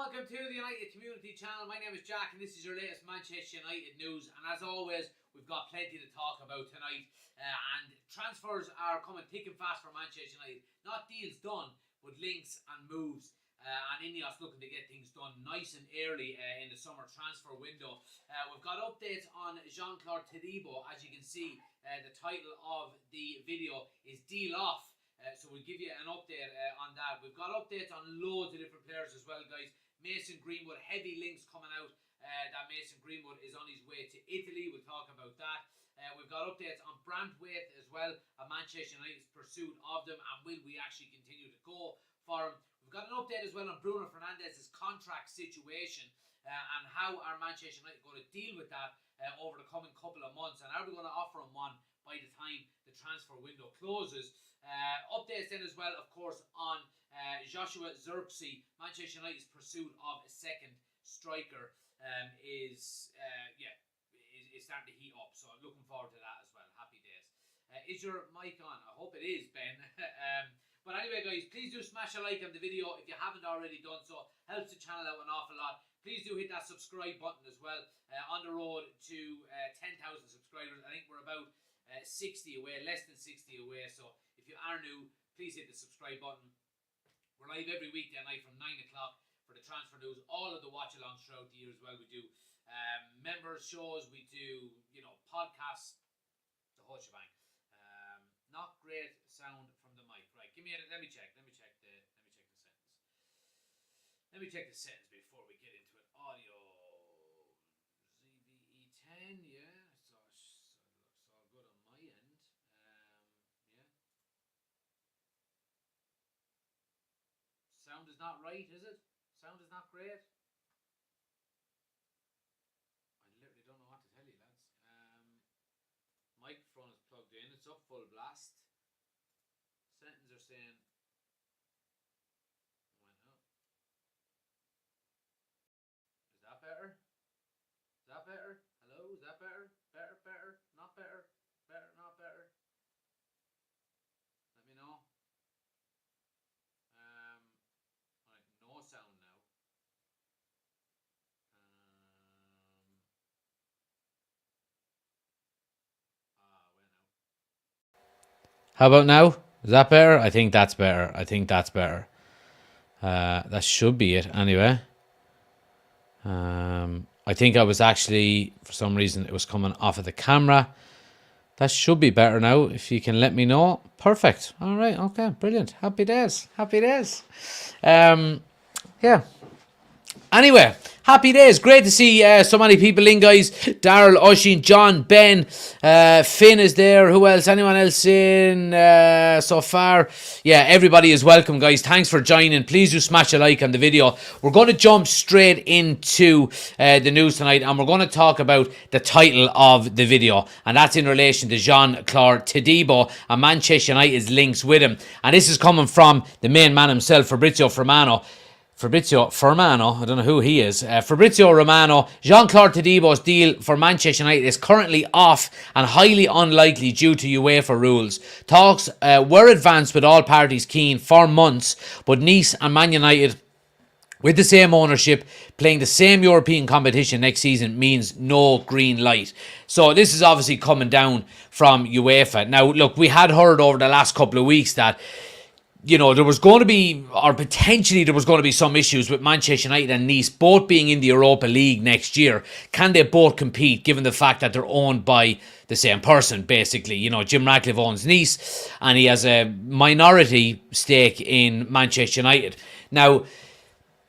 welcome to the United Community Channel. My name is Jack and this is your latest Manchester United news. And as always, we've got plenty to talk about tonight. And transfers are coming thick and fast for Manchester United. Not deals done, but links and moves. And Ineos looking to get things done nice and early in the summer transfer window. We've got updates on Jean-Claude TODIBO. As you can see, the title of the video is Deal Off. So we'll give you an update on that. We've got updates on loads of different players as well, guys. Mason Greenwood, heavy links coming out that Mason Greenwood is on his way to Italy. We'll talk about that. We've got updates on Brantwaite as well, Manchester United's pursuit of them, and will we actually continue to go for him? We've got an update as well on Bruno Fernandes's contract situation and how are Manchester United going to deal with that over the coming couple of months, and are we going to offer him one by the time the transfer window closes? Updates then as well, of course, on Joshua Zirkzee. Manchester United's pursuit of a second striker is starting to heat up, so I'm looking forward to that as well. Happy days. Is your mic on? I hope it is, Ben. But anyway, guys, please do smash a like on the video if you haven't already done so. Helps the channel out an awful lot. Please do hit that subscribe button as well. On the road to 10,000 subscribers. I think we're about 60 away, less than 60 away. So if you are new, please hit the subscribe button. We're live every weekday night from 9 o'clock for the transfer news. All of the watch-alongs throughout the year as well. We do members shows, we do, podcasts, the whole shebang. Not great sound from the mic. Right, let me check the sentence. Let me check the sentence before we get into it. Audio ZVE10, yeah. So it looks all good on my end. Yeah. Sound is not right, is it? Sound is not great. I literally don't know what to tell you, lads. Microphone is plugged in. It's up full blast. Settings are saying went up. Is that better? Is that better? Hello? Is that better? Better? Not better? Better? Not better? Let me know. Alright, no sound now. How about now? Is that better? I think that's better. That should be it anyway. I think I was actually, for some reason, it was coming off of the camera. That should be better now, if you can let me know. Perfect. All right. Okay. Brilliant. Happy days. Yeah. Anyway, happy days. Great to see so many people in, guys. Daryl, Oshin, John, Ben, Finn is there. Who else? Anyone else in so far? Yeah, everybody is welcome, guys. Thanks for joining. Please do smash a like on the video. We're going to jump straight into the news tonight, and we're going to talk about the title of the video, and that's in relation to Jean-Claude TODIBO and Manchester United's links with him. And this is coming from the main man himself, Fabrizio Romano, I don't know who he is. Fabrizio Romano, Jean-Claude TODIBO's deal for Manchester United is currently off and highly unlikely due to UEFA rules. Talks were advanced with all parties keen for months, but Nice and Man United, with the same ownership, playing the same European competition next season, means no green light. So this is obviously coming down from UEFA. Now, look, we had heard over the last couple of weeks that there was going to be, or potentially there was going to be, some issues with Manchester United and Nice both being in the Europa League next year. Can they both compete, given the fact that they're owned by the same person, basically? Jim Ratcliffe owns Nice and he has a minority stake in Manchester United. Now,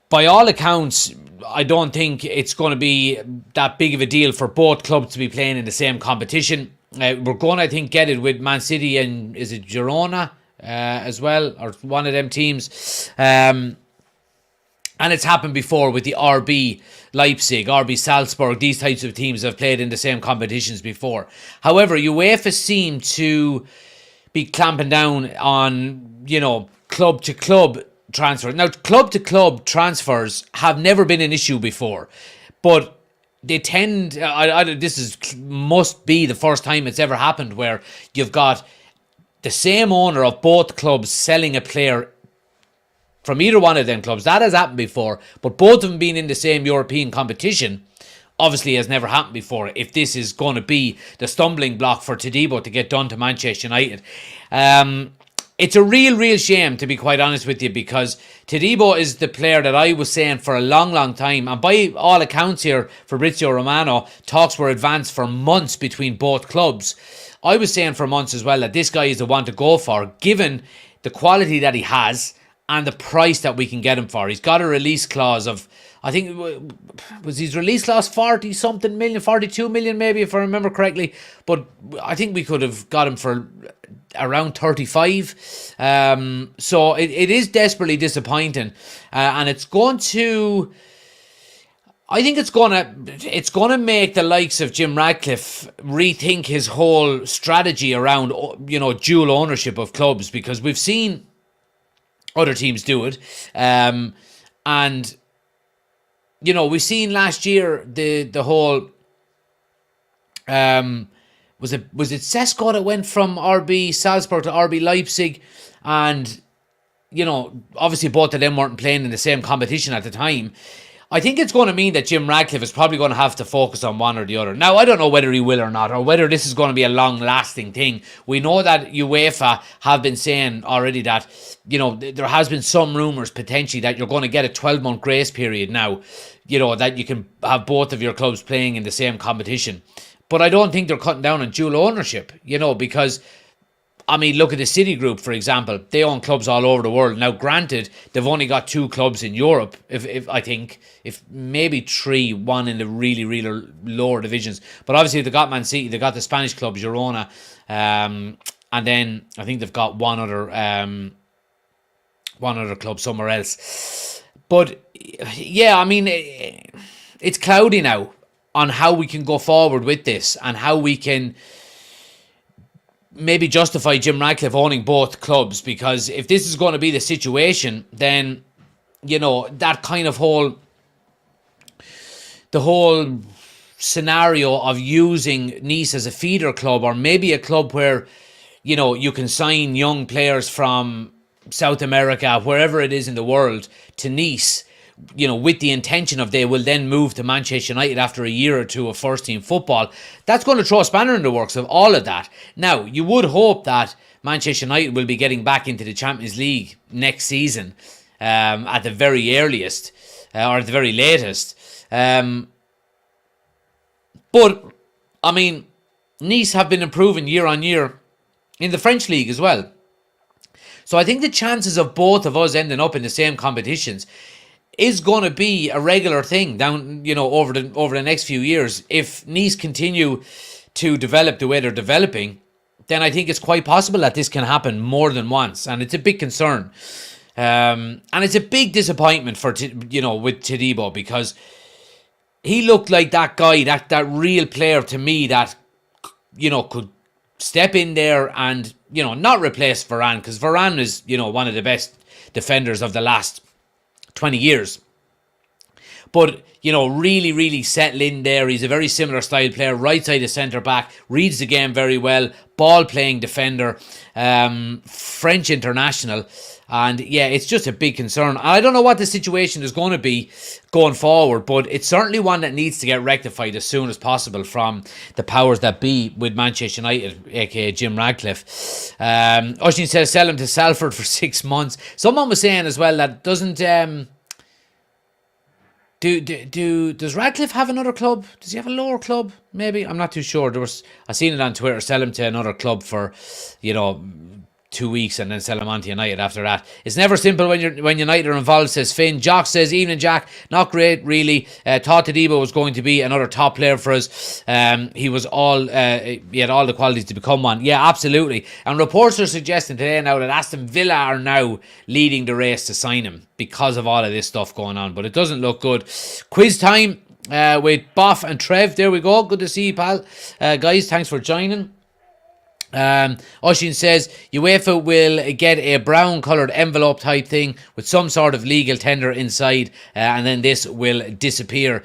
by all accounts, I don't think it's going to be that big of a deal for both clubs to be playing in the same competition. We're going to, I think, get it with Man City and, is it Girona? As well, or one of them teams, and it's happened before with the RB Leipzig, RB Salzburg. These types of teams have played in the same competitions before. However, UEFA seem to be clamping down on club to club transfers. Now, club to club transfers have never been an issue before, but they tend. Must be the first time it's ever happened where you've got the same owner of both clubs selling a player from either one of them clubs. That has happened before, but both of them being in the same European competition obviously has never happened before, if this is going to be the stumbling block for TODIBO to get done to Manchester United. It's a real shame, to be quite honest with you, because TODIBO is the player that I was saying for a long time, and by all accounts here, Fabrizio Romano, talks were advanced for months between both clubs. I was saying for months as well that this guy is the one to go for, given the quality that he has and the price that we can get him for. He's got a release clause of, I think, was his release clause 40 something million, 42 million maybe, if I remember correctly. But I think we could have got him for around 35. So it is desperately disappointing. And it's going to, I think it's going to make the likes of Jim Ratcliffe rethink his whole strategy around, dual ownership of clubs, because we've seen other teams do it. And we've seen last year the whole was it Sesko that went from RB Salzburg to RB Leipzig, and obviously both of them weren't playing in the same competition at the time. I think it's going to mean that Jim Ratcliffe is probably going to have to focus on one or the other. Now, I don't know whether he will or not, or whether this is going to be a long-lasting thing. We know that UEFA have been saying already that, there has been some rumours potentially that you're going to get a 12-month grace period now, that you can have both of your clubs playing in the same competition. But I don't think they're cutting down on dual ownership, because, look at the City Group, for example. They own clubs all over the world. Now, granted, they've only got 2 clubs in Europe, if maybe 3, one in the really lower divisions. But obviously, they've got Man City, they've got the Spanish club, Girona, and then I think they've got one other club somewhere else. But, yeah, it's cloudy now on how we can go forward with this and how we can maybe justify Jim Ratcliffe owning both clubs, because if this is going to be the situation, then that kind of the whole scenario of using Nice as a feeder club, or maybe a club where you can sign young players from South America, wherever it is in the world, to Nice, with the intention of they will then move to Manchester United after a year or two of first team football. That's going to throw a spanner in the works of all of that. Now, you would hope that Manchester United will be getting back into the Champions League next season, at the very earliest, or at the very latest. But, Nice have been improving year on year in the French league as well. So I think the chances of both of us ending up in the same competitions is going to be a regular thing down, over the next few years. If Nice continue to develop the way they're developing, then I think it's quite possible that this can happen more than once, and it's a big concern. And it's a big disappointment for with TODIBO, because he looked like that guy, that real player to me that could step in there and not replace Varane, because Varane is one of the best defenders of the last 20 years. But, really settle in there. He's a very similar style player, right side of centre-back, reads the game very well, ball-playing defender, French international. And, yeah, it's just a big concern. I don't know what the situation is going to be going forward, but it's certainly one that needs to get rectified as soon as possible from the powers that be with Manchester United, a.k.a. Jim Ratcliffe. Oshin says sell him to Salford for 6 months. Someone was saying as well that doesn't... Does Radcliffe have another club? Does he have a lower club? Maybe, I'm not too sure. I seen it on Twitter. Sell him to another club for, 2 weeks and then sell him on to United after that. It's never simple when United are involved, says Finn. Jock says, evening Jack, not great really. Thought TODIBO was going to be another top player for us. He was he had all the qualities to become one. Yeah, absolutely. And reports are suggesting today now that Aston Villa are now leading the race to sign him because of all of this stuff going on. But it doesn't look good. Quiz time with Boff and Trev. There we go. Good to see you, pal. Guys, thanks for joining. Oshin says UEFA will get a brown coloured envelope type thing with some sort of legal tender inside, and then this will disappear.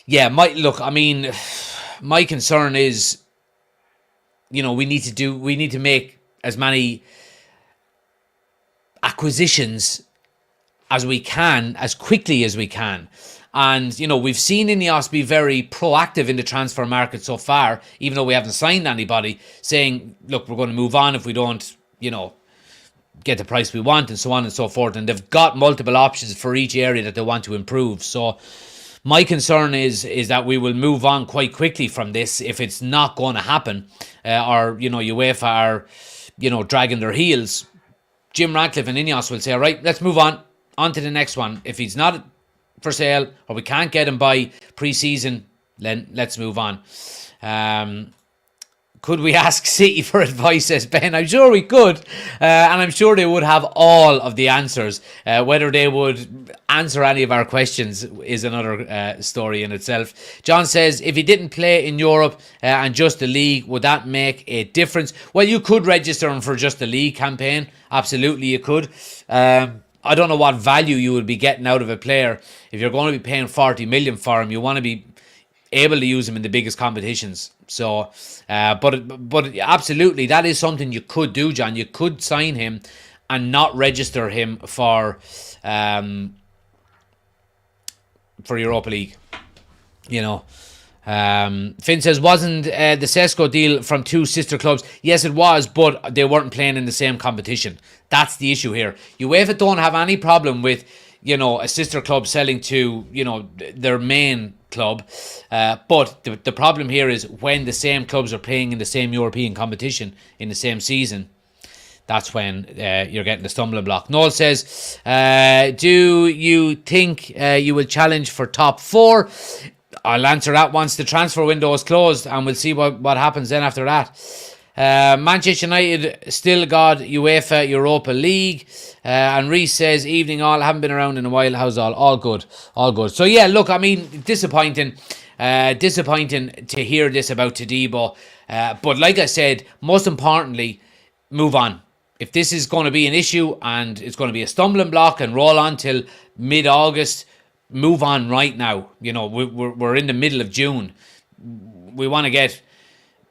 Yeah, my concern is, we need to make as many acquisitions as we can, as quickly as we can. And, you know, we've seen Ineos be very proactive in the transfer market so far, even though we haven't signed anybody, saying, look, we're going to move on if we don't, you know, get the price we want, and so on and so forth. And they've got multiple options for each area that they want to improve. So my concern is that we will move on quite quickly from this if it's not going to happen, or, you know, UEFA are, you know, dragging their heels. Jim Ratcliffe and Ineos will say, all right, let's move on to the next one. If he's not for sale or we can't get him by pre-season, then let's move on. Could we ask City for advice, says Ben? I'm sure we could, and I'm sure they would have all of the answers. Whether they would answer any of our questions is another story in itself. John says, if he didn't play in Europe and just the league, would that make a difference? Well, you could register him for just the league campaign. Absolutely, you could. I don't know what value you would be getting out of a player. If you're going to be paying 40 million for him, you want to be able to use him in the biggest competitions. So, but absolutely, that is something you could do, John. You could sign him and not register him for Europa League. You know. Finn says, wasn't the Sesko deal from two sister clubs? Yes, it was, but they weren't playing in the same competition. That's the issue here. UEFA don't have any problem with, you know, a sister club selling to, you know, their main club. But the problem here is when the same clubs are playing in the same European competition in the same season, that's when you're getting the stumbling block. Noel says, do you think you will challenge for top 4? I'll answer that once the transfer window is closed, and we'll see what happens then after that. Manchester United still got UEFA Europa League. And Reese says, evening all, haven't been around in a while. How's all? All good. All good. So yeah, look, I mean, disappointing to hear this about TODIBO. But like I said, most importantly, move on. If this is going to be an issue and it's going to be a stumbling block and roll on till mid-August, move on right now. You know, we're in the middle of June. We want to get...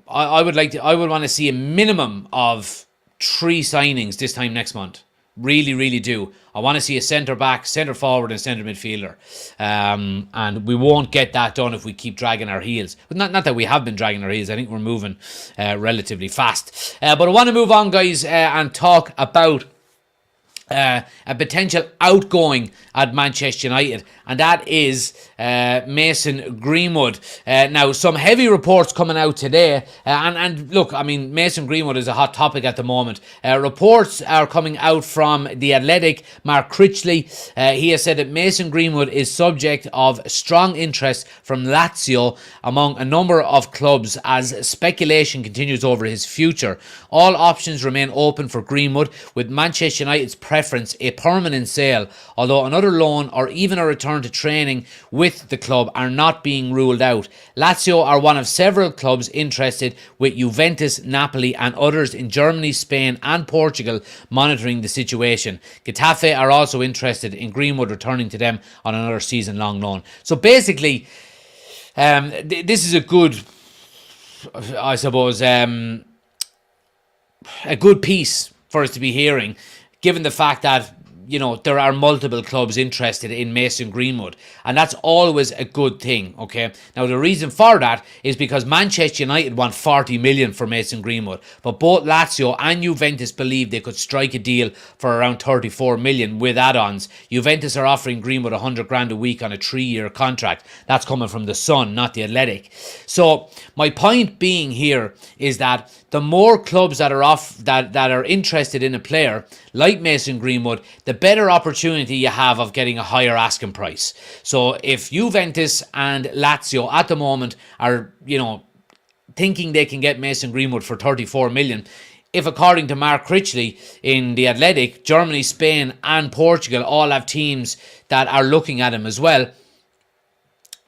I would want to see a minimum of 3 signings this time next month. Really, really do. I want to see a centre-back, centre-forward and centre midfielder. And we won't get that done if we keep dragging our heels. But not that we have been dragging our heels. I think we're moving relatively fast. But I want to move on, guys, and talk about a potential outgoing at Manchester United, and that is Mason Greenwood. Now, some heavy reports coming out today, and look, I mean, Mason Greenwood is a hot topic at the moment. Reports are coming out from The Athletic. Mark Critchley, he has said that Mason Greenwood is subject of strong interest from Lazio among a number of clubs as speculation continues over his future. All options remain open for Greenwood, with Manchester United's preference a permanent sale, although another loan or even a return to training with the club are not being ruled out. Lazio are one of several clubs interested, with Juventus, Napoli and others in Germany, Spain and Portugal monitoring the situation. Getafe are also interested in Greenwood returning to them on another season-long loan. So basically, this is a good, I suppose, a good piece for us to be hearing, given the fact that, you know, there are multiple clubs interested in Mason Greenwood, and that's always a good thing, okay? Now, the reason for that is because Manchester United want 40 million for Mason Greenwood, but both Lazio and Juventus believe they could strike a deal for around 34 million with add-ons. Juventus are offering Greenwood 100 grand a week on a 3-year contract. That's coming from The Sun, not The Athletic. So, my point being here is that the more clubs that are interested in a player like Mason Greenwood, the better opportunity you have of getting a higher asking price. So if Juventus and Lazio at the moment are, you know, thinking they can get Mason Greenwood for 34 million, if according to Mark Critchley in The Athletic, Germany, Spain and Portugal all have teams that are looking at him as well,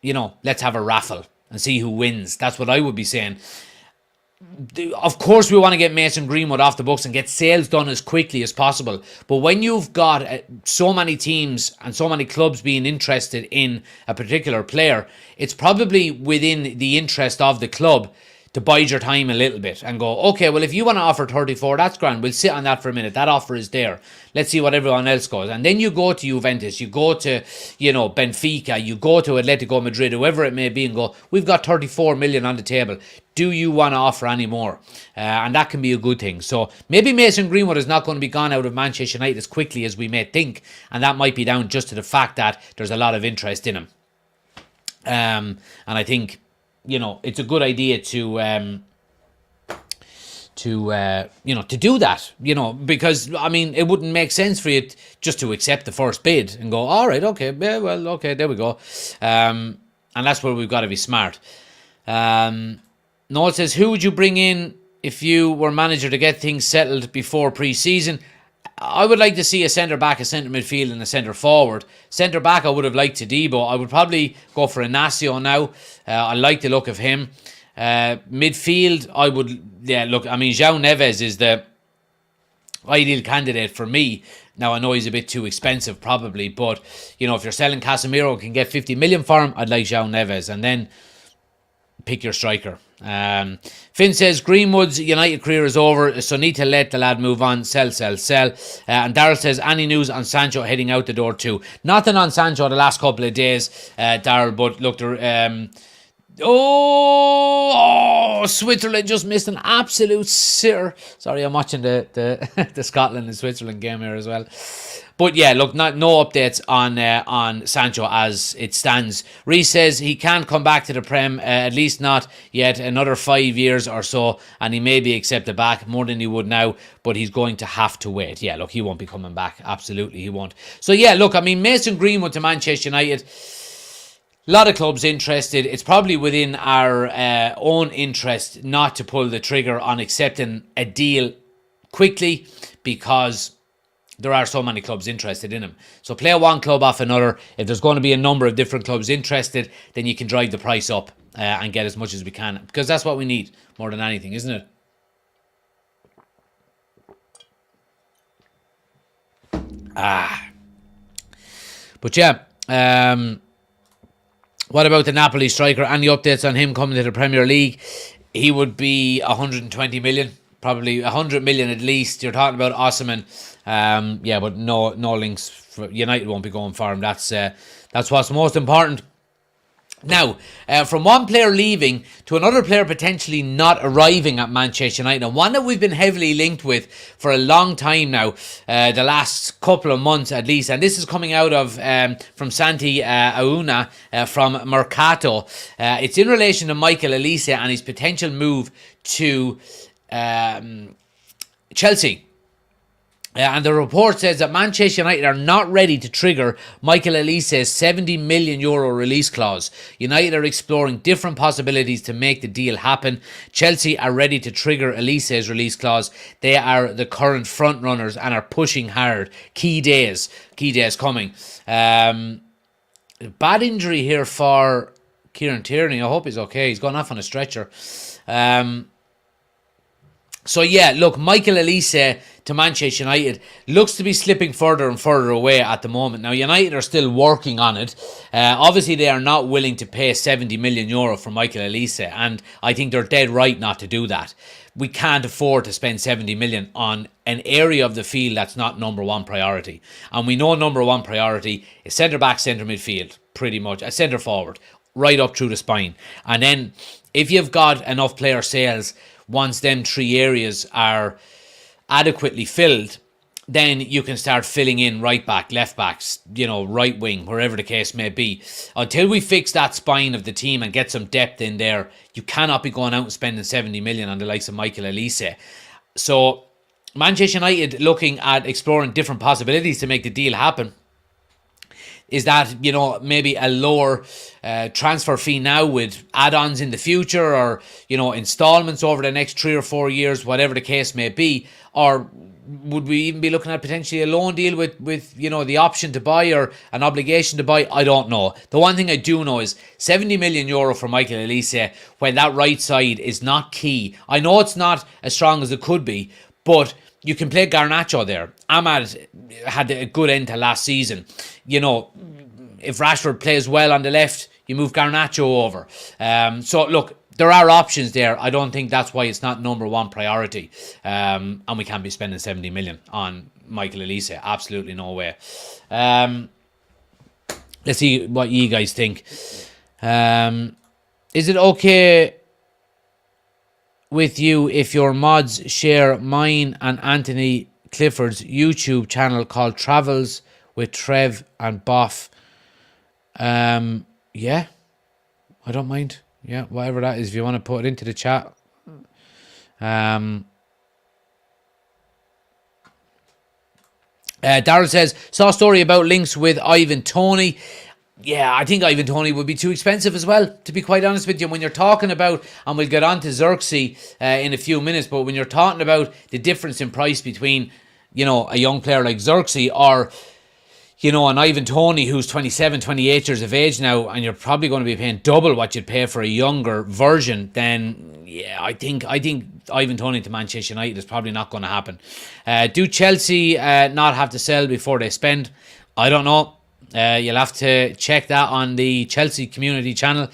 you know, let's have a raffle and see who wins. That's what I would be saying. Of course, we want to get Mason Greenwood off the books and get sales done as quickly as possible. But when you've got so many teams and so many clubs being interested in a particular player, it's probably within the interest of the club to bide your time a little bit and go, okay, well, if you want to offer 34, that's grand. We'll sit on that for a minute. That offer is there. Let's see what everyone else goes. And then you go to Juventus, you go to, Benfica, you go to Atletico Madrid, whoever it may be, and go, we've got 34 million on the table. Do you want to offer any more? And that can be a good thing. So maybe Mason Greenwood is not going to be gone out of Manchester United as quickly as we may think. And that might be down just to the fact that there's a lot of interest in him. And I think, it's a good idea to do that, because, it wouldn't make sense for you just to accept the first bid and go, all right, okay, yeah, well, okay, there we go. And that's where we've got to be smart. Noel says, who would you bring in if you were manager to get things settled before pre-season? I would like to see a centre-back, a centre midfield and a centre-forward. Centre-back, I would have liked TODIBO. I would probably go for Inacio now. I like the look of him. Midfield, I would... Yeah, look, João Neves is the ideal candidate for me. Now, I know he's a bit too expensive, probably, but, if you're selling Casemiro and can get 50 million for him, I'd like João Neves. And then pick your striker. Finn says Greenwood's United career is over, so need to let the lad move on. Sell. And Daryl says, any news on Sancho heading out the door too? Nothing on Sancho the last couple of days, Daryl, but look, Switzerland just missed an absolute sitter. Sorry, I'm watching the Scotland and Switzerland game here as well. But yeah, look, no updates on Sancho as it stands. Reece says he can't come back to the Prem, at least not yet, another 5 years or so, and he may be accepted back more than he would now, but he's going to have to wait. Yeah, look, he won't be coming back. Absolutely, he won't. So yeah, look, Mason Greenwood to Manchester United. A lot of clubs interested. It's probably within our own interest not to pull the trigger on accepting a deal quickly, because there are so many clubs interested in him. So play one club off another. If there's going to be a number of different clubs interested, then you can drive the price up and get as much as we can, because that's what we need more than anything, isn't it? But yeah, what about the Napoli striker? Any updates on him coming to the Premier League? He would be 120 million, probably 100 million at least. You're talking about Osimhen. Yeah, but no links. United won't be going for him. That's what's most important. Now, from one player leaving to another player potentially not arriving at Manchester United, and one that we've been heavily linked with for a long time now, the last couple of months at least, and this is coming out of from Santi Auna from Mercato. It's in relation to Michael Olise and his potential move to Chelsea. And the report says that Manchester United are not ready to trigger Michael Olise's €70 million release clause. United are exploring different possibilities to make the deal happen. Chelsea are ready to trigger Olise's release clause. They are the current front runners and are pushing hard. Key days coming. Bad injury here for Kieran Tierney. I hope he's okay. He's gone off on a stretcher. So yeah, look, Michael Olise to Manchester United looks to be slipping further and further away at the moment. Now, United are still working on it. Obviously, they are not willing to pay €70 million for Michael Olise, and I think they're dead right not to do that. We can't afford to spend 70 million on an area of the field that's not number one priority. And we know number one priority is centre-back, centre midfield, pretty much, a centre-forward, right up through the spine. And then, if you've got enough player sales, once them three areas are adequately filled, then you can start filling in right back, left backs, right wing, wherever the case may be. Until we fix that spine of the team and get some depth in there, you cannot be going out and spending 70 million on the likes of Michael Olise. So Manchester United looking at exploring different possibilities to make the deal happen. Is that, maybe a lower transfer fee now with add-ons in the future, or, installments over the next 3 or 4 years, whatever the case may be? Or would we even be looking at potentially a loan deal with the option to buy or an obligation to buy? I don't know. The one thing I do know is €70 million for Michael Olise when that right side is not key. I know it's not as strong as it could be, but you can play Garnacho there. Ahmad had a good end to last season. If Rashford plays well on the left, you move Garnacho over. So look, there are options there. I don't think that's why it's not number one priority. And we can't be spending 70 million on Michael Elise. Absolutely no way. Let's see what you guys think. Is it okay with you if your mods share mine and Anthony Clifford's YouTube channel called Travels with Trev and Boff? Yeah, I don't mind. Yeah, whatever that is, if you want to put it into the chat. Darryl says, saw a story about links with Ivan Toney. Yeah, I think Ivan Toney would be too expensive as well, to be quite honest with you. When you're talking about, and we'll get on to Xerxes in a few minutes, but when you're talking about the difference in price between, you know, a young player like Xerxes or, you know, an Ivan Toney who's 27, 28 years of age now, and you're probably going to be paying double what you'd pay for a younger version, then, yeah, I think Ivan Toney to Manchester United is probably not going to happen. Do Chelsea not have to sell before they spend? I don't know. You'll have to check that on the Chelsea community channel.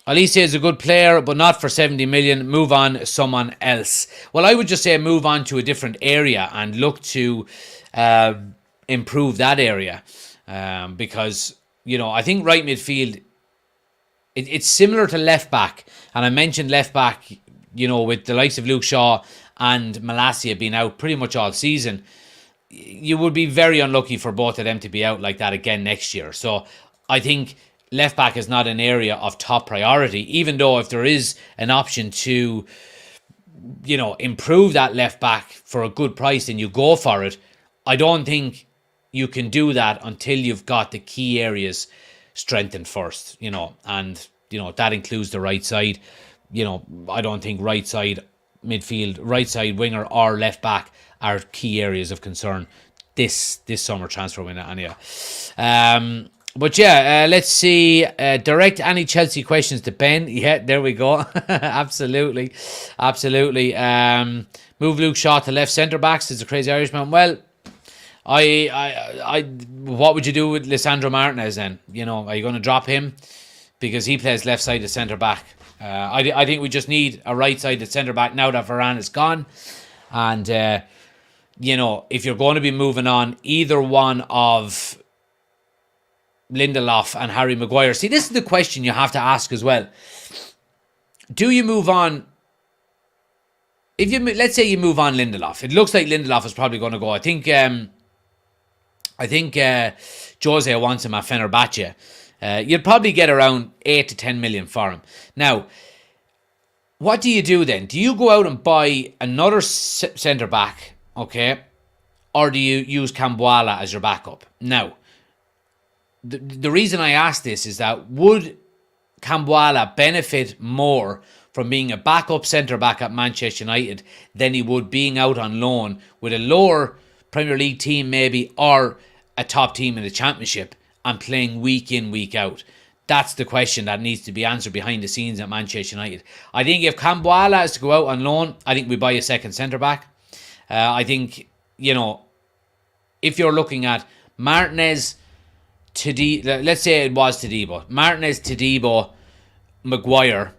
Alicia is a good player, but not for 70 million. Move on, someone else. Well, I would just say move on to a different area and look to improve that area. Because, you know, I think right midfield, it's similar to left back. And I mentioned left back, you know, with the likes of Luke Shaw and Malacia being out pretty much all season. You would be very unlucky for both of them to be out like that again next year. So I think left back is not an area of top priority, even though if there is an option to, you know, improve that left back for a good price, then you go for it. I don't think you can do that until you've got the key areas strengthened first, you know, and, you know, that includes the right side. You know, I don't think right side midfield, right side winger or left back are key areas of concern this summer transfer window anyway. But yeah, let's see. Direct any Chelsea questions to Ben. Yeah, there we go. Absolutely. Move Luke Shaw to left centre backs. Is a crazy Irishman. Well, I what would you do with Lisandro Martinez then? You know, are you going to drop him because he plays left sided centre back? I think we just need a right sided centre back now that Varane is gone, and you know, if you're going to be moving on, either one of Lindelof and Harry Maguire. See, this is the question you have to ask as well. Do you move on? If you, let's say you move on Lindelof, it looks like Lindelof is probably going to go. I think Jose wants him at Fenerbahce. You'd probably get around 8 to 10 million for him. Now, what do you do then? Do you go out and buy another centre back? Okay, or do you use Cambuala as your backup? Now, the reason I ask this is that would Cambuala benefit more from being a backup centre-back at Manchester United than he would being out on loan with a lower Premier League team maybe, or a top team in the Championship and playing week in, week out? That's the question that needs to be answered behind the scenes at Manchester United. I think if Cambuala is to go out on loan, I think we buy a second centre-back. I think, you know, if you're looking at Martinez, let's say it was TODIBO. Martinez, TODIBO, Maguire,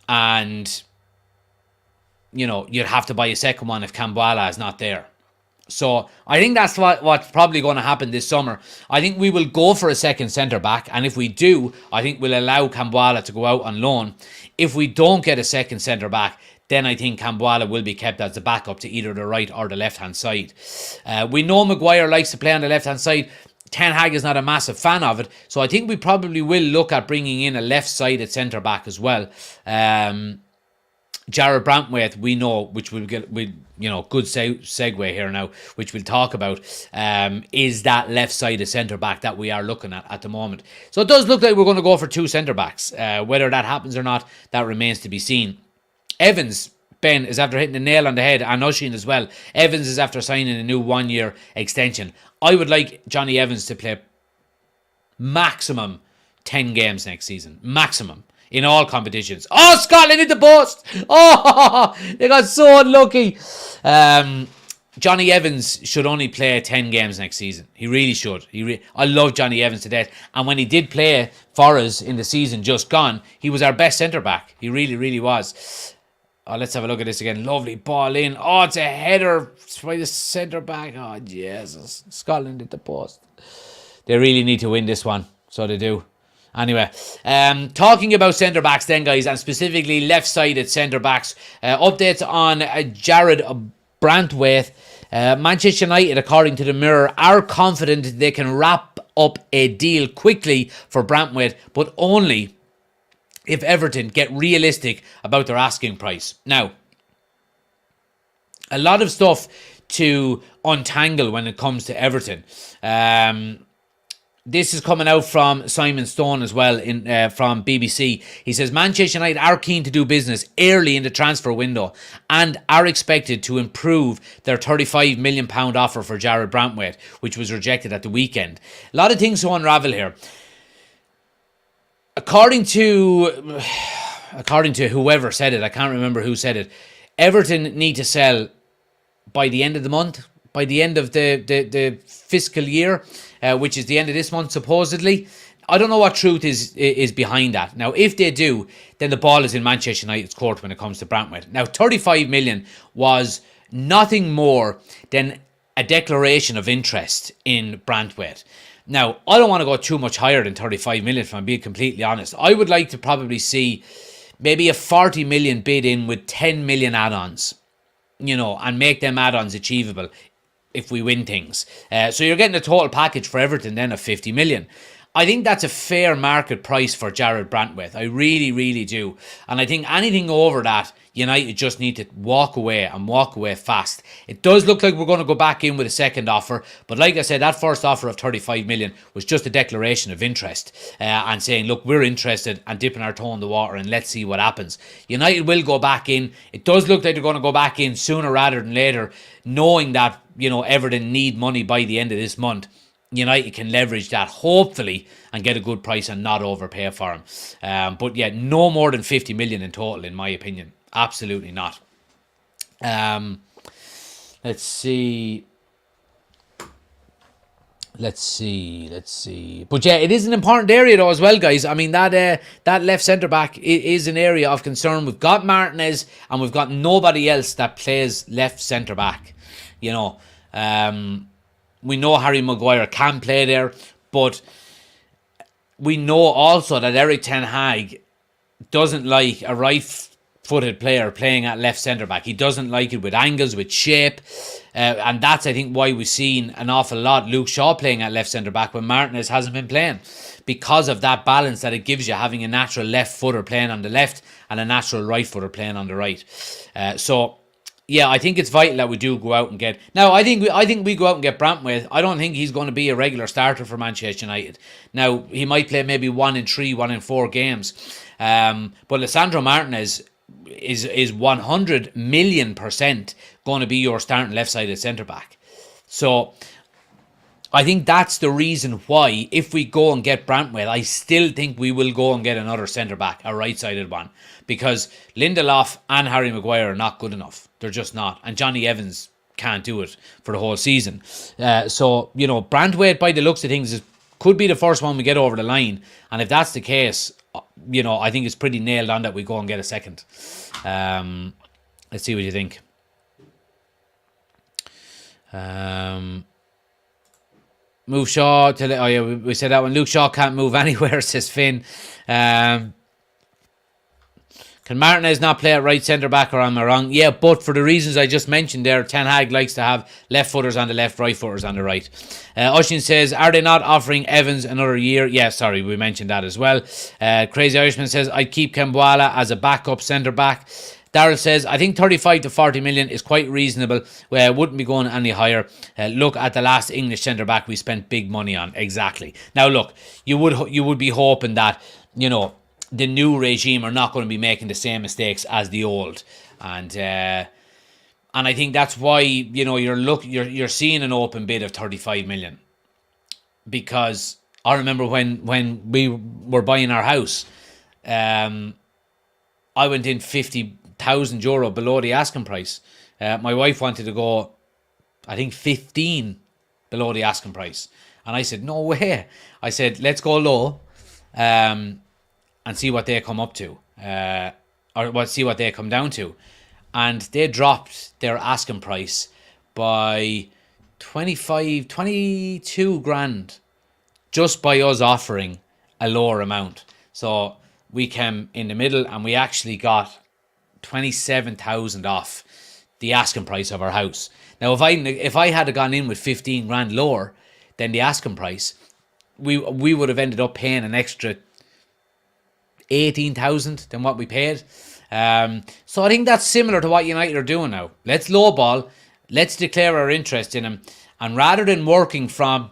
and, you know, you'd have to buy a second one if Cambuala is not there. So I think that's what's probably going to happen this summer. I think we will go for a second centre-back, and if we do, I think we'll allow Cambuala to go out on loan. If we don't get a second centre-back, then I think Cambuala will be kept as the backup to either the right or the left-hand side. We know Maguire likes to play on the left-hand side. Ten Hag is not a massive fan of it, so I think we probably will look at bringing in a left-sided centre-back as well. Jared Brantwaite, we know, which we'll get, good segue here now, which we'll talk about, is that left-sided centre-back that we are looking at the moment. So it does look like we're going to go for two centre-backs. Whether that happens or not, that remains to be seen. Evans, Ben, is after hitting the nail on the head, and Oshin as well. Evans is after signing a new 1-year extension. I would like Johnny Evans to play maximum 10 games next season. Maximum. In all competitions. Oh, Scotland hit the post! Oh, they got so unlucky. Johnny Evans should only play 10 games next season. He really should. I love Johnny Evans to death. And when he did play for us in the season just gone, he was our best centre-back. He really, really was. Oh, let's have a look at this again. Lovely ball in. Oh, it's a header by the centre-back. Oh, Jesus. Scotland at the post. They really need to win this one. So they do. Anyway, talking about centre-backs then, guys, and specifically left-sided centre-backs. Updates on Jared Brantwaite. Manchester United, according to the Mirror, are confident they can wrap up a deal quickly for Brantwaite, but only if Everton get realistic about their asking price. Now, a lot of stuff to untangle when it comes to Everton. This is coming out from Simon Stone as well from BBC. He says Manchester United are keen to do business early in the transfer window and are expected to improve their £35 million offer for Jared Brantwaite, which was rejected at the weekend. A lot of things to unravel here. According to whoever said it, I can't remember who said it, Everton need to sell by the end of the month, by the end of the fiscal year, which is the end of this month, supposedly. I don't know what truth is behind that. Now, if they do, then the ball is in Manchester United's court when it comes to Brantwaite. Now, 35 million was nothing more than a declaration of interest in Brantwaite. Now, I don't want to go too much higher than 35 million, if I'm being completely honest. I would like to probably see maybe a 40 million bid in with 10 million add-ons, and make them add-ons achievable if we win things. So you're getting a total package for Everton then of 50 million. I think that's a fair market price for Jared Brantwaite. I really, really do. And I think anything over that, United just need to walk away fast. It does look like we're going to go back in with a second offer. But like I said, that first offer of 35 million was just a declaration of interest and saying, look, we're interested and dipping our toe in the water and let's see what happens. United will go back in. It does look like they're going to go back in sooner rather than later, knowing that, Everton need money by the end of this month. United can leverage that, hopefully, and get a good price and not overpay for him. But yeah, no more than 50 million in total, in my opinion. Absolutely not. Let's see. But yeah, it is an important area though as well, guys. I mean, that left centre-back is an area of concern. We've got Martinez and we've got nobody else that plays left centre-back. We know Harry Maguire can play there, but we know also that Eric Ten Hag doesn't like a right-footed player playing at left centre-back. He doesn't like it with angles, with shape, and that's, I think, why we've seen an awful lot Luke Shaw playing at left centre-back when Martinez hasn't been playing, because of that balance that it gives you, having a natural left-footer playing on the left and a natural right-footer playing on the right. Yeah, I think it's vital that we do go out and get. Now, I think we go out and get Brantwaite. I don't think he's going to be a regular starter for Manchester United. Now, he might play maybe 1 in 3, 1 in 4 games. But Lisandro Martinez is 100 million% going to be your starting left-sided centre-back. So I think that's the reason why, if we go and get Brantwaite, I still think we will go and get another centre-back, a right-sided one. Because Lindelof and Harry Maguire are not good enough. They're just not. And Johnny Evans can't do it for the whole season. So, Brantwaite, by the looks of things, could be the first one we get over the line. And if that's the case, I think it's pretty nailed on that we go and get a second. Let's see what you think. Move Shaw to we said that one. Luke Shaw can't move anywhere, says Finn. Can Martinez not play at right centre-back, or am I wrong? Yeah, but for the reasons I just mentioned there, Ten Hag likes to have left-footers on the left, right-footers on the right. Oshin says, are they not offering Evans another year? Yeah, sorry, we mentioned that as well. Crazy Irishman says, I'd keep Kembwala as a backup centre-back. Daryl says, I think 35 to 40 million is quite reasonable. Wouldn't be going any higher. Look at the last English centre-back we spent big money on. Exactly. Now, look, you would be hoping that, the new regime are not going to be making the same mistakes as the old, and I think that's why you're seeing an open bid of 35 million, because I remember when we were buying our house, I went in €50,000 below the asking price. My wife wanted to go I think 15 below the asking price. And I said, no way. I said, let's go low and see what they come up to. See what they come down to. And they dropped their asking price by 22 grand just by us offering a lower amount. So we came in the middle and we actually got 27,000 off the asking price of our house. Now, if I had gone in with 15 grand lower than the asking price, we would have ended up paying an extra 18,000 than what we paid. So I think that's similar to what United are doing now. Let's lowball. Let's declare our interest in him. And rather than working from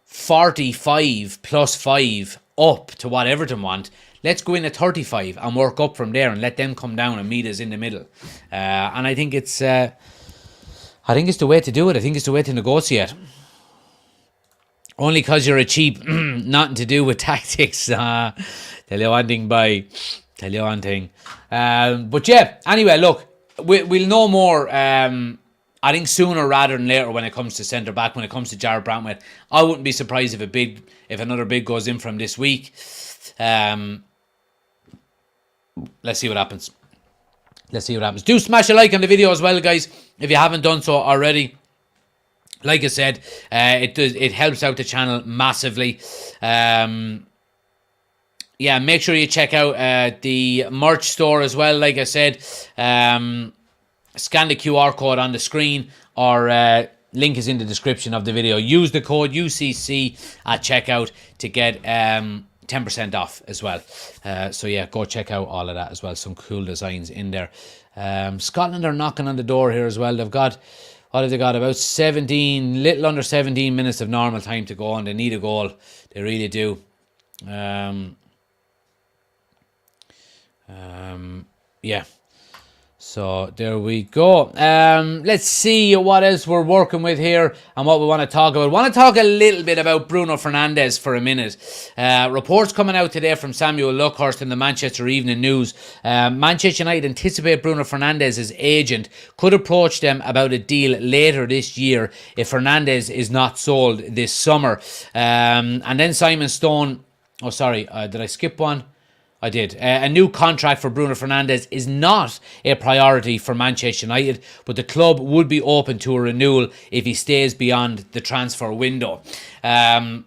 45 plus 5 up to what Everton want, let's go in at 35 and work up from there and let them come down and meet us in the middle. And I think it's the way to do it. I think it's the way to negotiate. Only because you're a cheap, nothing to do with tactics. Tell you one thing, boy. Tell you one thing. But yeah, anyway, look, we'll know more. I think sooner rather than later when it comes to centre back, when it comes to Jared Brantwaite. I wouldn't be surprised if another big goes in from this week. Let's see what happens. Do smash a like on the video as well, guys, if you haven't done so already. Like I said, it helps out the channel massively. Yeah, make sure you check out the merch store as well. Like I said, scan the QR code on the screen, or link is in the description of the video. Use the code UCC at checkout to get 10% off as well. So yeah, go check out all of that as well. Some cool designs in there. Scotland are knocking on the door here as well. They've got, what have they got? About 17, little under 17 minutes of normal time to go, and they need a goal. They really do. Yeah. So there we go. Let's see what else we're working with here and what we want to talk about. I want to talk a little bit about Bruno Fernandes for a minute. Reports coming out today from Samuel Luckhurst in the Manchester Evening News. Manchester United anticipate Bruno Fernandes' agent could approach them about a deal later this year if Fernandes is not sold this summer. And then Simon Stone... Oh, sorry. Did I skip one? I did. A new contract for Bruno Fernandes is not a priority for Manchester United, but the club would be open to a renewal if he stays beyond the transfer window. I'm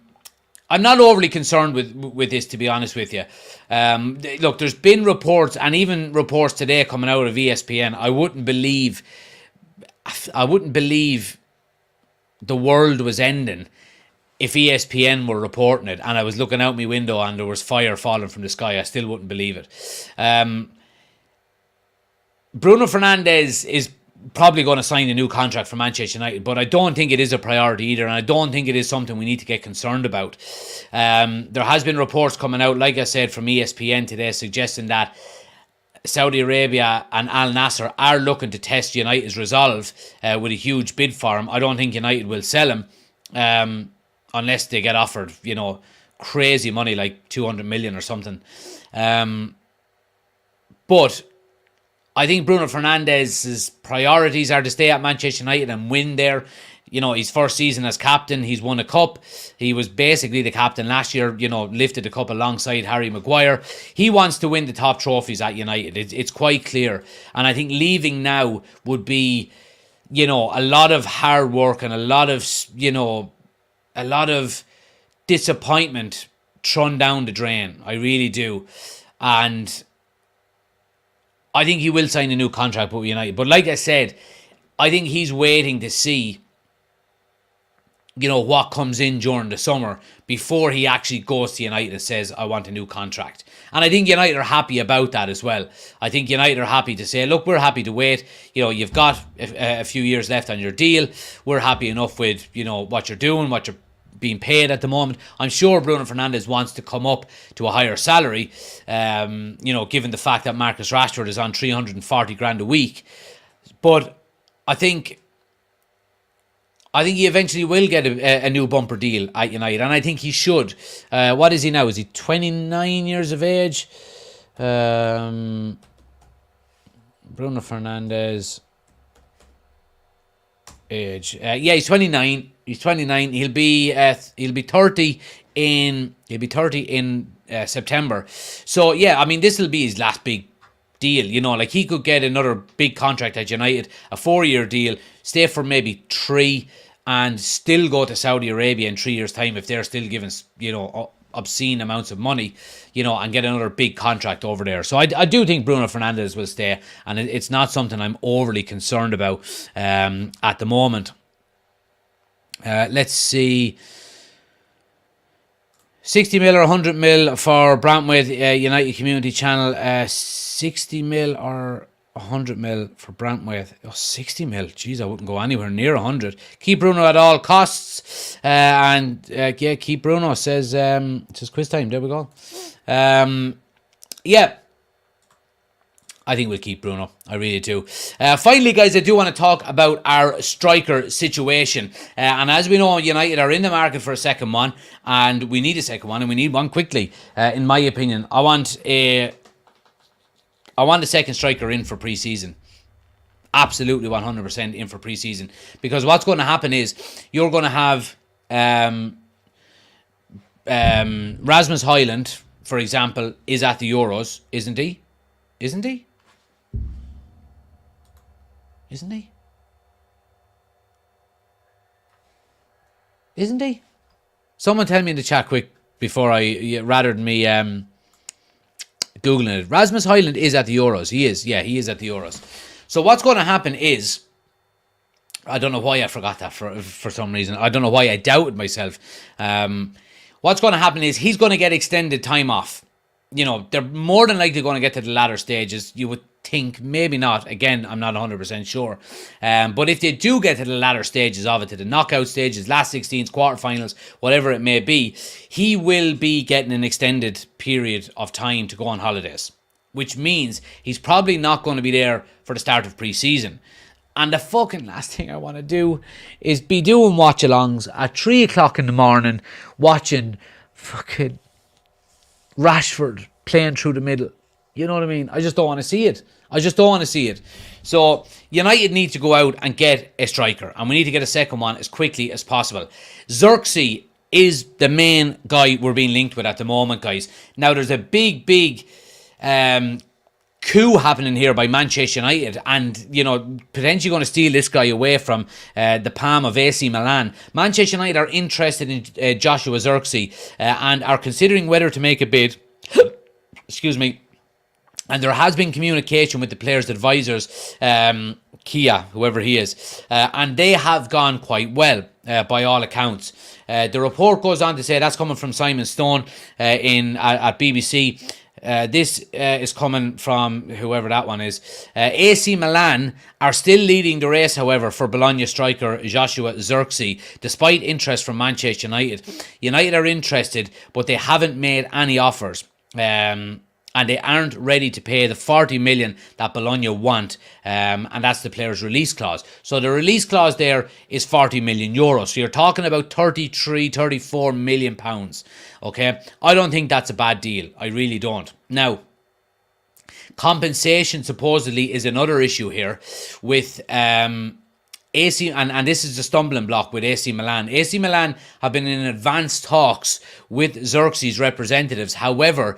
not overly concerned with this, to be honest with you. Look, there's been reports, and even reports today coming out of ESPN. I wouldn't believe the world was ending if ESPN were reporting it and I was looking out my window and there was fire falling from the sky. I still wouldn't believe it. Bruno Fernandes is probably going to sign a new contract for Manchester United, but I don't think it is a priority either, and I don't think it is something we need to get concerned about. There has been reports coming out, like I said, from ESPN today, suggesting that Saudi Arabia and Al Nassr are looking to test United's resolve with a huge bid for him. I don't think United will sell him unless they get offered, crazy money like 200 million or something. But I think Bruno Fernandes' priorities are to stay at Manchester United and win there. His first season as captain, he's won a cup. He was basically the captain last year, lifted the cup alongside Harry Maguire. He wants to win the top trophies at United. It's quite clear. And I think leaving now would be, a lot of hard work and a lot of disappointment thrown down the drain. I really do. And I think he will sign a new contract with United. But like I said, I think he's waiting to see, what comes in during the summer before he actually goes to United and says, I want a new contract. And I think United are happy about that as well. I think United are happy to say, look, we're happy to wait. You've got a few years left on your deal. We're happy enough with, what you're doing, what you're being paid at the moment. I'm sure Bruno Fernandes wants to come up to a higher salary, given the fact that Marcus Rashford is on 340 grand a week. But I think he eventually will get a new bumper deal at United, and I think he should. What is he now? Is he 29 years of age? Bruno Fernandes. age. Yeah, he's 29. He's 29. He'll be 30 in September. So yeah, I mean this will be his last big deal. You know, like he could get another big contract at United, a 4-year deal, stay for maybe 3, and still go to Saudi Arabia in 3 years' time if they're still giving, you know, obscene amounts of money, you know, and get another big contract over there. So I do think Bruno Fernandes will stay, and it's not something I'm overly concerned about at the moment. Let's see. 60 mil or 100 mil for Brantwaite United Community Channel. 60 mil or 100 mil for Brantwaite. Oh, 60 mil. Jeez, I wouldn't go anywhere near 100. Keep Bruno at all costs. Yeah, keep Bruno. Says quiz time. There we go. Yeah. I think we'll keep Bruno. I really do. Finally, guys, I do want to talk about our striker situation. And as we know, United are in the market for a second one. And we need a second one. And we need one quickly, in my opinion. I want a second striker in for pre-season. Absolutely 100% in for pre-season. Because what's going to happen is you're going to have Rasmus Højlund, for example, is at the Euros, isn't he? Isn't he? Isn't he? Isn't he? Someone tell me in the chat quick before rather than me Googling it. Rasmus Højlund is at the Euros. He is. Yeah, he is at the Euros. So what's going to happen is, I don't know why I forgot that for some reason. I don't know why I doubted myself. What's going to happen is he's going to get extended time off. You know, they're more than likely going to get to the latter stages. You would think, maybe not. Again, I'm not 100% sure. But if they do get to the latter stages of it, to the knockout stages, last 16s, quarterfinals, whatever it may be, he will be getting an extended period of time to go on holidays, which means he's probably not going to be there for the start of pre-season. And the fucking last thing I want to do is be doing watch-alongs at 3 o'clock in the morning, watching fucking Rashford playing through the middle. You know what I mean? I just don't want to see it. So United need to go out and get a striker, and we need to get a second one as quickly as possible. Xerxes is the main guy we're being linked with at the moment, guys. Now there's a big coup happening here by Manchester United, and you know, potentially going to steal this guy away from the palm of AC Milan. Manchester United are interested in Joshua Xerxes and are considering whether to make a bid. Excuse me. And there has been communication with the players' advisors, Kia, whoever he is, and they have gone quite well by all accounts. The report goes on to say, that's coming from Simon Stone at BBC. This is coming from whoever that one is. AC Milan are still leading the race, however, for Bologna striker Joshua Xerxes, despite interest from Manchester United. United are interested, but they haven't made any offers. And they aren't ready to pay the 40 million that Bologna want, and that's the player's release clause. So the release clause there is 40 million euros. So you're talking about 34 million pounds. Okay, I don't think that's a bad deal. I really don't. Now, compensation supposedly is another issue here with AC, and this is the stumbling block with AC Milan. AC Milan have been in advanced talks with Xerxes' representatives. However,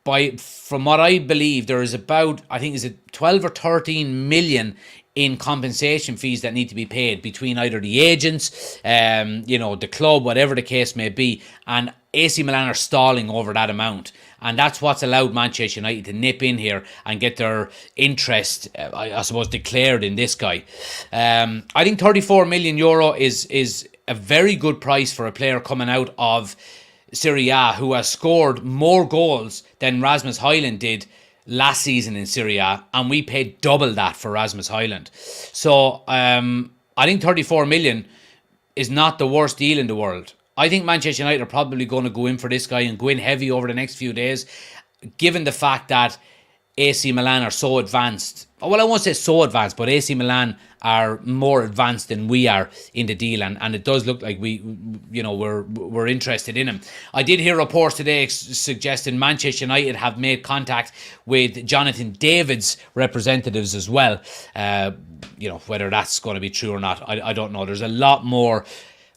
from what I believe, there is about, I think, is it 12 or 13 million in compensation fees that need to be paid between either the agents, the club, whatever the case may be, and AC Milan are stalling over that amount. And that's what's allowed Manchester United to nip in here and get their interest, I suppose, declared in this guy. I think 34 million euro is a very good price for a player coming out of Serie A who has scored more goals than Rasmus Højlund did last season in Serie A, and we paid double that for Rasmus Højlund. So I think 34 million is not the worst deal in the world. I think Manchester United are probably going to go in for this guy and go in heavy over the next few days, given the fact that AC Milan are so advanced. Well, I won't say so advanced, but AC Milan are more advanced than we are in the deal, and it does look like we're interested in him. I did hear reports today suggesting Manchester United have made contact with Jonathan David's representatives as well. Whether that's going to be true or not, I don't know. There's a lot more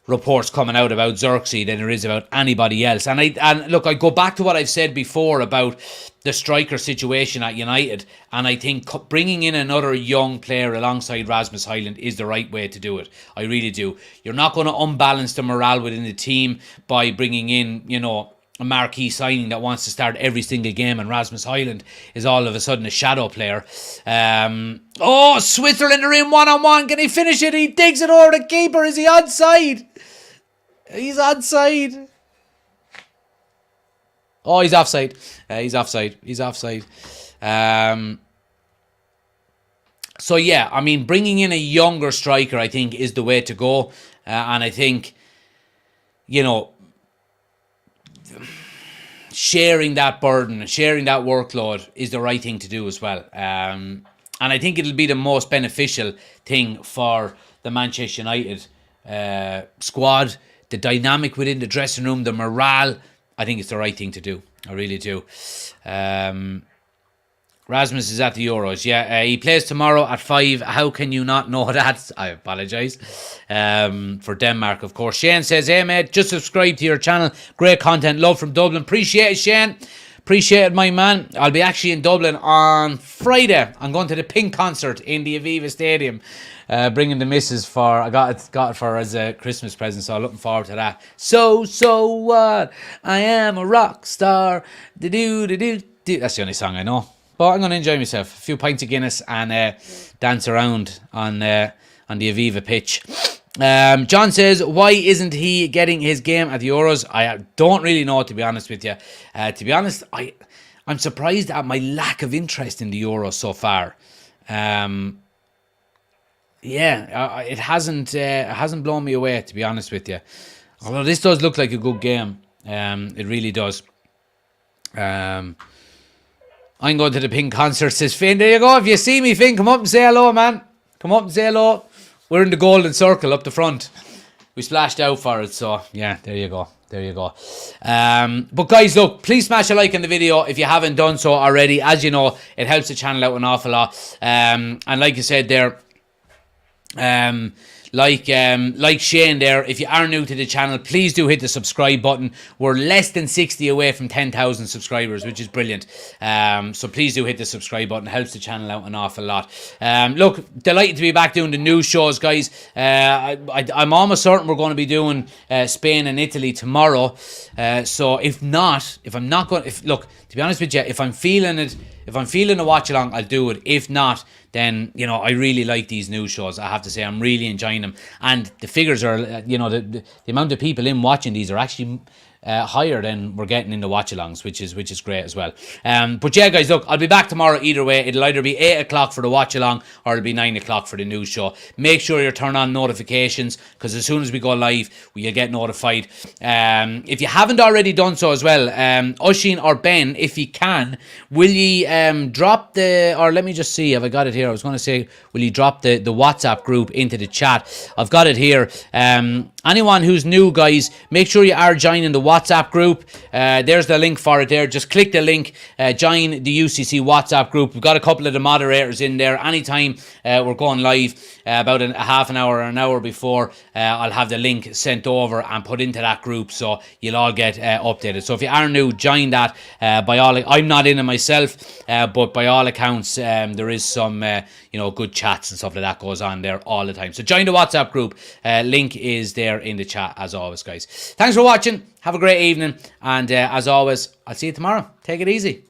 reports coming out about Xerxes than there is about anybody else. And look, I go back to what I've said before about the striker situation at United, and I think bringing in another young player alongside Rasmus Højlund is the right way to do it. I really do. You're not going to unbalance the morale within the team by bringing in, a marquee signing that wants to start every single game, and Rasmus Højlund is all of a sudden a shadow player. Switzerland are in one-on-one. Can he finish it? He digs it over the keeper. Is he onside? He's onside. Oh, he's offside. He's offside. So yeah, I mean, bringing in a younger striker, I think, is the way to go. And I think, sharing that burden, sharing that workload is the right thing to do as well. And I think it'll be the most beneficial thing for the Manchester United squad, the dynamic within the dressing room, the morale. I think it's the right thing to do. I really do. Rasmus is at the Euros. Yeah, he plays tomorrow at 5. How can you not know that? I apologise. For Denmark, of course. Shane says, hey, mate, just subscribe to your channel. Great content. Love from Dublin. Appreciate it, Shane. Appreciate it, my man. I'll be actually in Dublin on Friday. I'm going to the Pink concert in the Aviva Stadium. Bringing the missus for, I got it for as a Christmas present, so I'm looking forward to that. So what? I am a rock star. Do. That's the only song I know. But I'm going to enjoy myself. A few pints of Guinness and dance around on the Aviva pitch. John says, why isn't he getting his game at the Euros? I don't really know, to be honest with you. To be honest, I'm surprised at my lack of interest in the Euros so far. It hasn't blown me away, to be honest with you. Although this does look like a good game. It really does. I'm going to the Pink concert, says Finn. There you go. If you see me, Finn, come up and say hello, man. Come up and say hello. We're in the golden circle up the front. We splashed out for it, so yeah, there you go. But guys, look, please smash a like on the video if you haven't done so already. As you know, it helps the channel out an awful lot. And like I said there, like Shane there, if you are new to the channel, please do hit the subscribe button. We're less than 60 away from 10,000 subscribers, which is brilliant. So please do hit the subscribe button. It helps the channel out an awful lot. Look, delighted to be back doing the news shows, guys. I'm almost certain we're going to be doing Spain and Italy tomorrow. So to be honest with you, if I'm feeling a watch along, I'll do it. If not, then, I really like these news shows. I have to say, I'm really enjoying them. And the figures are, the amount of people in watching these are actually higher than we're getting in the watch-alongs, which is great as well. But yeah, guys, look, I'll be back tomorrow either way. It'll either be 8 o'clock for the watch-along or it'll be 9 o'clock for the news show. Make sure you turn on notifications, because as soon as we go live, you'll get notified. If you haven't already done so as well, Oisin or Ben, if you can, will you drop or let me just see, have I got it here? I was going to say, will you drop the WhatsApp group into the chat? I've got it here. Anyone who's new, guys, make sure you are joining the WhatsApp group. There's the link for it there. Just click the link, join the UCC WhatsApp group. We've got a couple of the moderators in there. Anytime we're going live, about a half an hour or an hour before, I'll have the link sent over and put into that group, so you'll all get updated. So if you are new, join that. I'm not in it myself, but by all accounts, there is some good chats and stuff like that goes on there all the time. So join the WhatsApp group. Link is there in the chat as always, guys. Thanks for watching. Have a great evening, and as always, I'll see you tomorrow. Take it easy.